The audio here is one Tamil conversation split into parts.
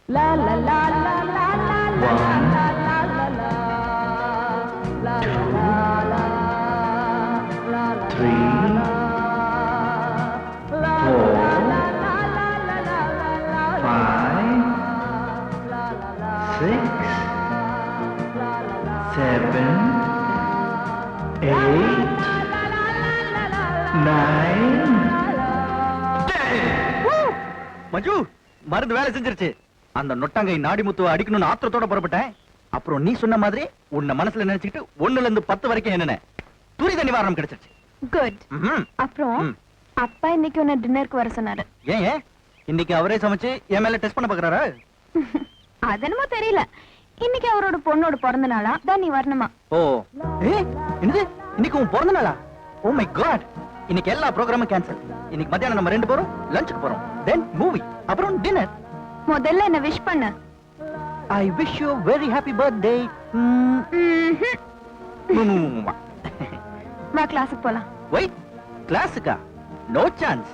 La la la la la la la la la la la. La la la la. La la 3, la. La 4, la la la la la la la la. 5, La la la. 6, La la la. 7, 8, 9, 10. மஞ்சு, மருந்து வேலை செஞ்சிருச்சு. அந்த நொட்டாங்கை நாடிமுத்துவ அடிக்கணும்னு ஆத்திரத்தோட புறப்பட்டேன். அப்புறம் நீ சொன்ன மாதிரி உன்னை மனசுல நினைச்சுக்கிட்டு 1ல இருந்து 10 வரைக்கும் என்னென்ன துரித நிவாரணம் கிடைச்சிருச்சு. குட். அப்புறம் அப்பா இன்னைக்கு உன்னை டின்னருக்கு வர சொன்னாரு. ஏன் இன்னைக்கு அவரே சமைச்சு என் மேல டெஸ்ட் பண்ண பாக்குறாரா? அதனமோ தெரியல. இன்னைக்கு அவரோட பொண்ணோட பிறந்த நாளா தான் நீ வரணுமா? ஓ, என்னது இன்னைக்கு உன் பிறந்த நாளா? ஓ மை காட், இன்னைக்கு எல்லா ப்ரோகிராமும் கேன்சல். இன்னைக்கு மத்தியானம் நம்ம 2 பேரும் லஞ்சுக்கு போறோம், தென் மூவி, அப்புறம் டின்னர். முதல்ல என்ன விஷ் பண்ணு. I wish you very happy birthday. வா கிளாஸுக்கு போலாம். வெயிட், கிளாஸுக்கா? No chance.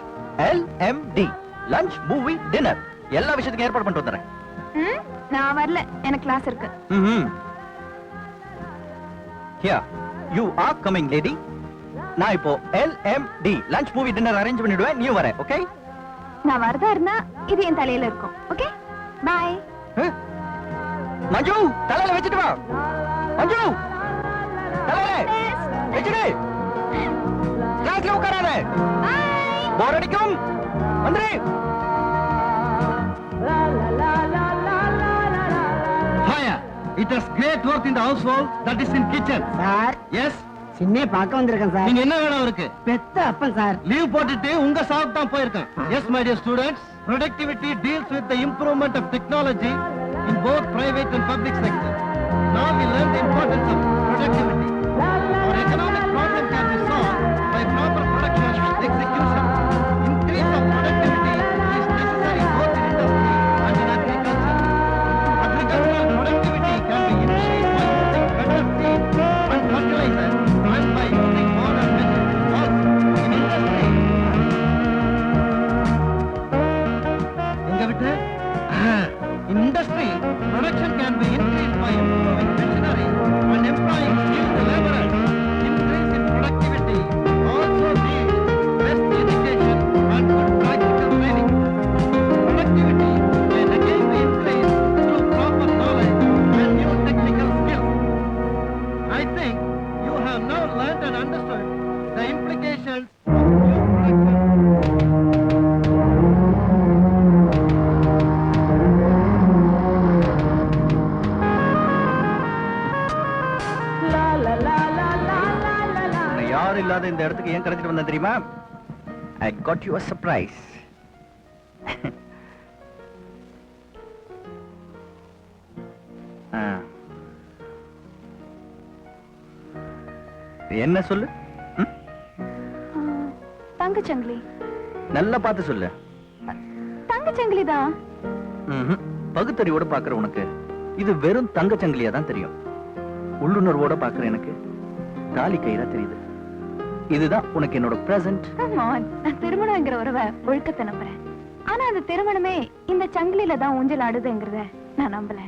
LMD, lunch movie dinner எல்லா விஷயத்துக்கும் ஏற்பாடு பண்ணிட்டு வந்துறேன். நான் வரல, எனக்கு கிளாஸ் இருக்கு. Here, you are coming lady. நான் இப்போ LMD lunch movie dinner arrange பண்ணிடுவேன், நீ வர. ஓகே? நான் வரதா இருந்தா இது என் தலையில இருக்கும். Okay bye. மஞ்சு, தலையில வச்சிட்டு வா. மஞ்சு, தலையில வச்சிடு. கிளாஸ்ல உட்காராத. போர் அடிக்கும். வந்துரு. Fire! It has great work in the household, that is in kitchen. Sir, Yes? சின்ன பார்க்க வந்திருக்கேன் சார். நீங்க என்ன வேணும் இருக்கு? பெத்த அப்பன் சார். லீவ் போட்டுட்டு உங்க சாவுக்கு தான் போயிருக்கேன். Yes, my dear students, productivity deals with the improvement of technology in both private and public sector. Now we learn the importance of productivity. Our economic problem can be solved by proper production execution. Increase of productivity is necessary both in industry and in agriculture. Agricultural productivity can be increased by using better seeds and fertilizer and by using modern methods. Also, in industry. எங்க விட்டு? In industry, production can be increased by improving machinery and employing skilled laborers. Increase in productivity also needs best education and good practical training. Productivity can again be increased through proper knowledge and new technical skills. I think you have now learned and understood the implications of new production. La la la la la la la la. உன்னை யாரும் இல்லாத இந்த இடத்துக்கு ஏன் கடத்திட்டு வந்தேன் தெரியுமா? I got you a surprise. என்ன சொல்லு? தங்கச்சங்கிலி. நல்லா பார்த்து சொல்லு. தங்கச்சங்கிலி தான். பகுத்தறிவோட பாக்குற உனக்கு இது வெறும் தங்கச்சங்கிலியா தான் தெரியும். உள்ளுணர்வோட பாக்குற எனக்கு தாலி கயிறா தெரியுது. இதுதான் உனக்கு என்னோட பிரசன்ட். நான் திருமணம்ங்கிற உறவை ஒழுக்கத்தை நம்புறேன். ஆனா அந்த திருமணமே இந்த சங்கிலில தான் ஊஞ்சல் ஆடுதுங்கிறத நான் நம்பல.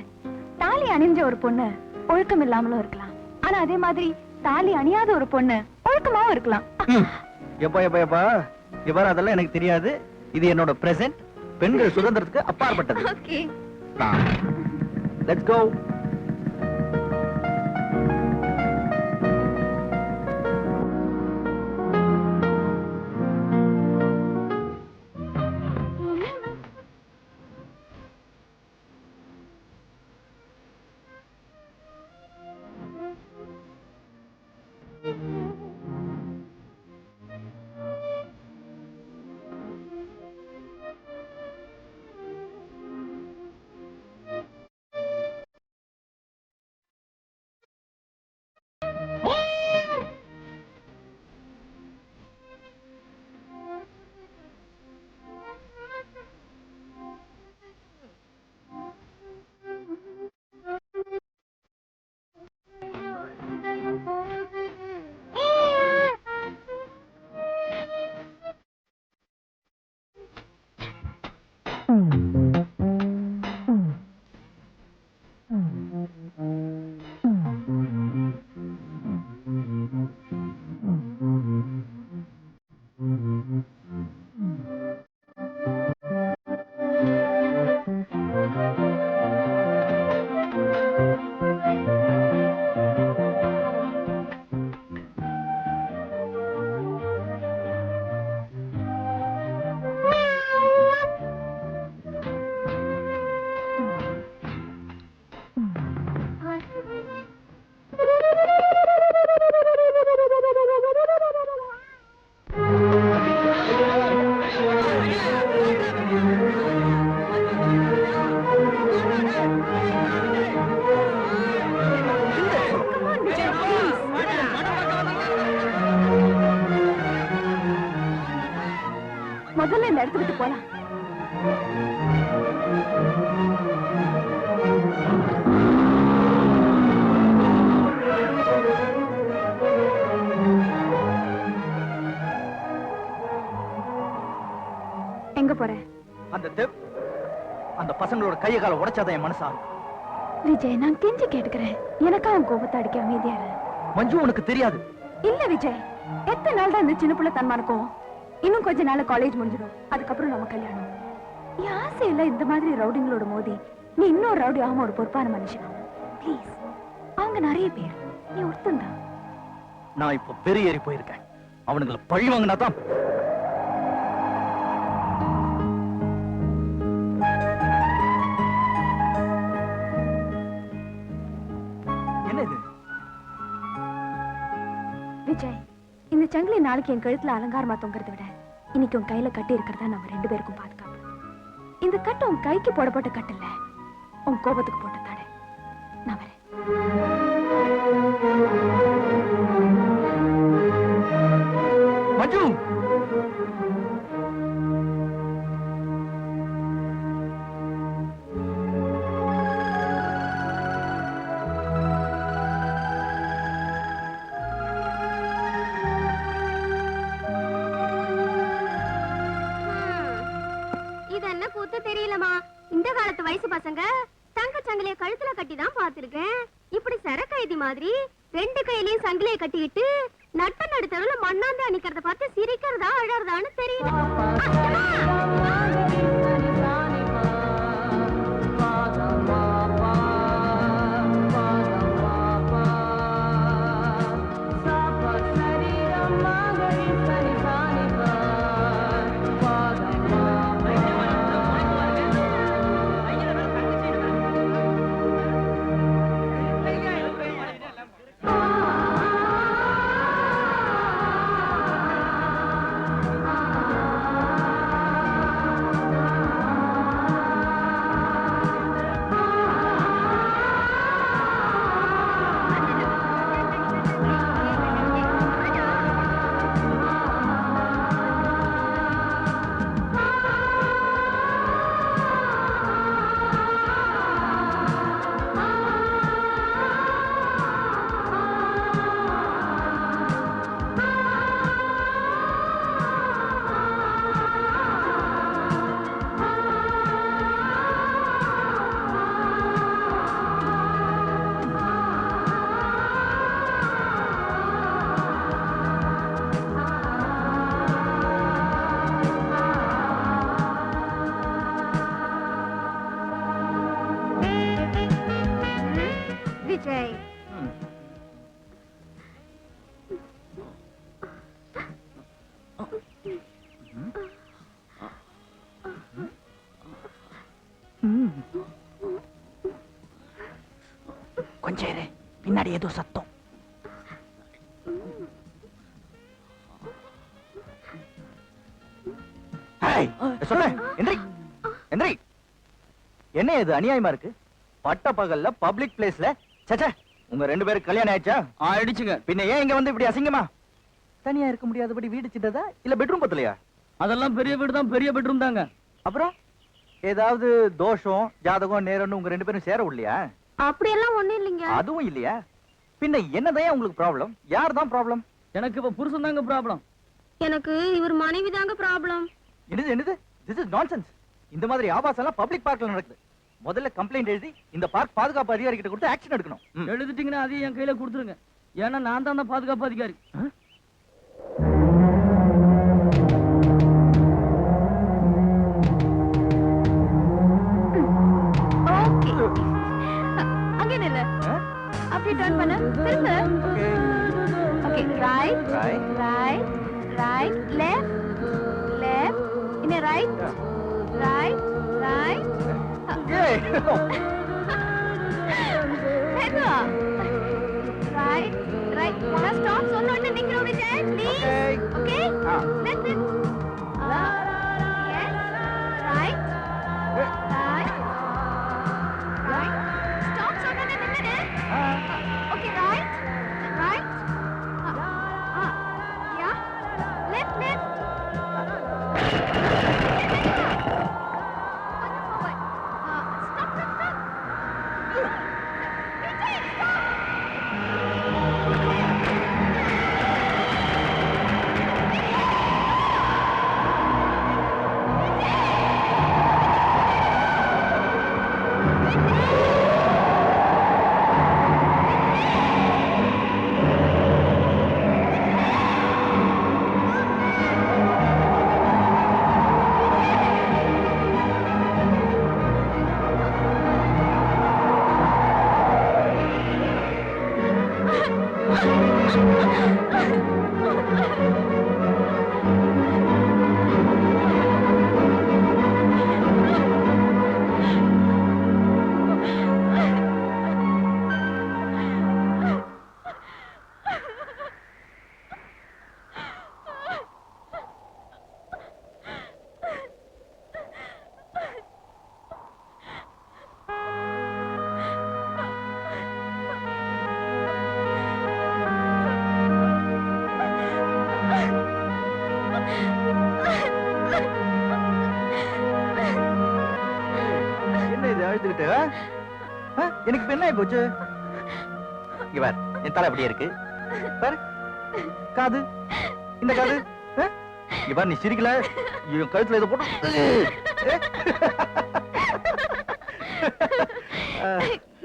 தாலி அணிஞ்ச ஒரு பொண்ணு ஒழுக்கம் இல்லாமலும் இருக்கலாம். ஆனா அதே மாதிரி தாலி அணியாத ஒரு பொண்ணு ஒழுக்கமாவும் இருக்கலாம். எப்பா எப்பா எப்பா இவ்வாறு அதெல்லாம் எனக்கு தெரியாது. இது என்னோட பிரசன்ட். பெண்கள் சுதந்திரத்துக்கு அப்பாற்பட்டது. ஓகே. Let's go. பசங்களோட கைய கால உடைச்சாதான் என் மனசா விஜய், நான் கெஞ்சி கேட்டுக்கிறேன், எனக்கா உன் கோபத்தை அடிக்க அமைதியா இரு. மஞ்சு உனக்கு தெரியாது. இல்ல விஜய், எத்தனை நாள் தான் இந்த சின்ன பிள்ளை தன்மா இருக்கும்? இன்னும் கொஞ்ச நாள் காலேஜ் முடிஞ்சிடும், அதுக்கப்புறம் நம்ம கல்யாணம். என் ஆசை இல்ல இந்த மாதிரி ரவுடிங்களோட மோதி நீ இன்னொரு ரவுடி ஆகாம ஒரு பொறுப்பான மனுஷன். ப்ளீஸ், அவங்க நிறைய பேர், நீ ஒருத்தந்தான். நான் இப்ப வெறியேறி போயிருக்கேன். அவனுங்களை பழி வாங்கினா தான். என்ன இது? விஜய், இந்த சங்கிலி நாளைக்கு என் கழுத்துல அலங்காரமா தொங்குறத விட இன்னைக்கு உன் கையில கட்டி இருக்கிறதா நம்ம 2 பேருக்கும் பாதுகாப்பு. இந்த கட்டு உன் கைக்கு போடப்பட்ட கட்டு இல்ல, உன் கோபத்துக்கு போட்ட தடை. நான் வரேன். மஞ்சு, இது என்ன கூத்து தெரியலமா? இந்த காலத்து வயசு பசங்க தங்க சங்கிலிய கழுத்துல கட்டி தான் பாத்துருக்கேன். இப்படி சரக்கைதி மாதிரி 2 கையிலயும் சங்கிலியை கட்டிக்கிட்டு நட்ட நடுத்தருல மண்ணாந்து அணிக்கிறத பார்த்து சிரிக்கிறதா அழறதான்னு தெரியல. விஜய், கொஞ்சம் இரு, பின்னாடி ஏதோ சத்தம். ஏய், சொல்றேன், எந்திரி, எந்திரி. என்ன இது அநியாயமா இருக்கு? பட்ட பகல்ல பப்ளிக் பிளேஸ்ல. சச்சா, உங்க 2 பேருக்கு கல்யாணம் ஆயிடுச்சா? ஆயிடுச்சுங்க. பின்ன ஏன் இங்க வந்து இப்படி அசிங்கமா? தனியா இருக்க முடியாதபடி வீடு சின்னதா இல்ல பெட்ரூம் பத்தலையா? அதெல்லாம் பெரிய வீடு தான், பெரிய பெட்ரூம் தாங்க. அப்புறம் ஏதாவது தோஷம் ஜாதகம் நேரம்னு உங்க 2 பேரும் சேர இல்லையா? அப்படியெல்லாம் ஒண்ணும் இல்லைங்க. அதுவும் இல்லையா? பின்ன என்னதான் உங்களுக்கு ப்ராப்ளம்? யார் தான் ப்ராப்ளம்? எனக்கு இப்ப புருஷன் தாங்க ப்ராப்ளம். எனக்கு இவர் மனைவி தாங்க ப்ராப்ளம். என்னது? This is nonsense. இந்த மாதிரி ஆபாசம் எல்லாம் பப்ளிக் பார்க்ல நடக்குது. முதல்ல கம்ப்ளைண்ட் எழுதி இந்த பார்க் பாதுகாப்பு அதிகாரி கிட்ட கொடுத்து ஆக்ஷன் எடுக்கணும். எழுதிட்டீங்கன்னா அதையும் என் கையில கொடுத்துருங்க. ஏன்னா நான் தான் பாதுகாப்பு அதிகாரி. அங்கே நில்லு. அப்படியே டர்ன் பண்ணு, திரும்ப. Okay, right right right, left left, இன்ன ரைட் ரைட் ரைட். மெதுவா. Right right. நான் ஸ்டாப் சொன்னோன்னு நிக்கிறோம் Vijay, please. Okay, let's it. Yes, right right right. Stop சொன்னோன்னு நின்னு. Okay, right right. Yeah, left left. என்ன இது அழுதுகிட்டு எனக்கு இப்ப என்ன ஆயி போச்சு இவர் என் தலை அப்படியே இருக்கு பாரு காது இந்த காது இவர் நீ சிரிக்கல இவன் கழுத்துல இதை போட்டு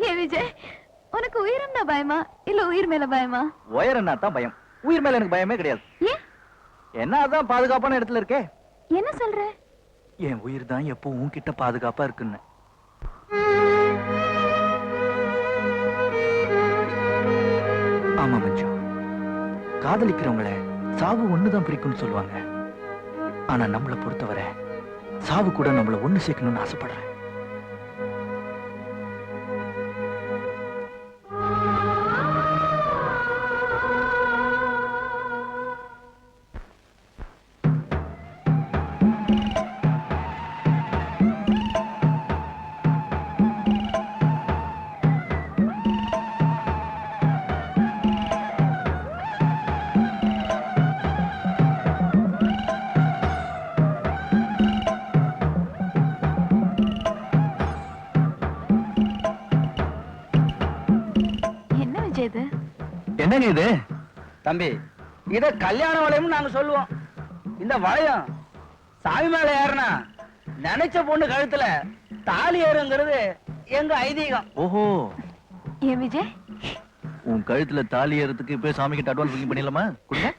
ஏ விஜய், உனக்கு உயிரம்னா பயமா இல்ல உயிர் மேல பயமா? உயரன்னா தான் பயம், உயிர் மேல எனக்கு பயமே கிடையாது. ஏன்? என்ன அதான் பாதுகாப்பான இடத்துல இருக்கே. என்ன சொல்ற? என் உயிர் தான் எப்போ உன்கிட்ட பாதுகாப்பா இருக்குன்னு. ஆமா மஞ்சு, காதலிக்கிறவங்கள சாவு ஒண்ணுதான் பிரிக்கும்னு சொல்லுவாங்க. ஆனா நம்மளை பொறுத்தவரை சாவு கூட நம்மள ஒண்ணு சேர்க்கணும்னு ஆசைப்படுறேன். என்னங்க இது? தம்பி, இத கல்யாண வளையம் நாங்க சொல்லுவோம். இந்த வளையம் சாமி மேல ஏறனா நினைச்ச பொண்ணு கழுத்துல தாலி ஏறுங்கிறது எங்க ஐதீகம். ஓஹோ, ஏன் விஜய், உன் கழுத்துல தாலி ஏறதுக்கு இப்ப சாமி கிட்ட அட்வான்ஸ் புக்கிங் பண்ணிடலாமா? கொடுங்க.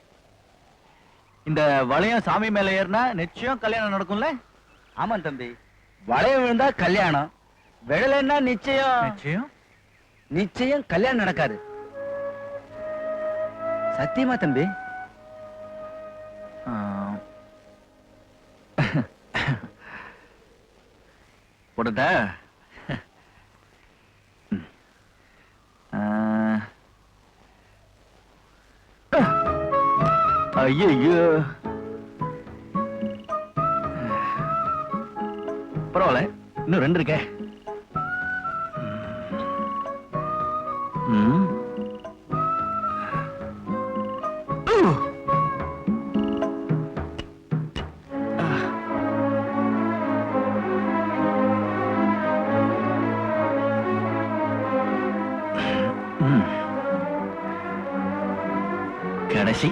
இந்த வளையம் சாமி மேல ஏறினா நிச்சயம் கல்யாணம் நடக்கும்ல? ஆமா தம்பி, வளையம் விழுந்தா கல்யாணம், விழலைன்னா நிச்சயம் நிச்சயம் நிச்சயம் கல்யாணம் நடக்காது. சத்தியமா தம்பி? போட்டா ஐயோ, பரவாயில்ல, இன்னும் 2 இருக்கே. கடைசி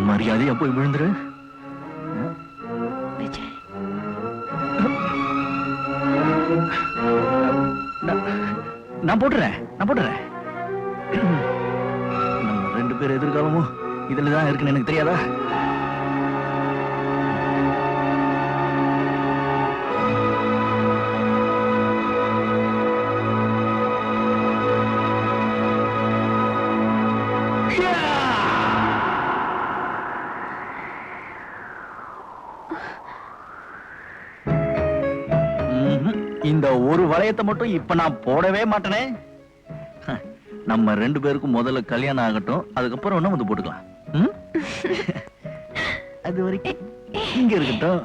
மரியாதையா போய் விழுந்துரு. விஜய், நான் போட்டுறேன். நம்ம 2 பேர் எதிர்காலமும் இதுலதான் இருக்குன்னு எனக்கு தெரியாதா? இந்த ஒரு வளையத்தை மட்டும் இப்ப நான் போடவே மாட்டேனே. நம்ம 2 பேருக்கும் முதல்ல கல்யாணம் ஆகட்டும், அதுக்கப்புறம் ஒண்ணு வந்து போட்டுக்கலாம். அது வரைக்கும் இங்க இருக்கட்டும்.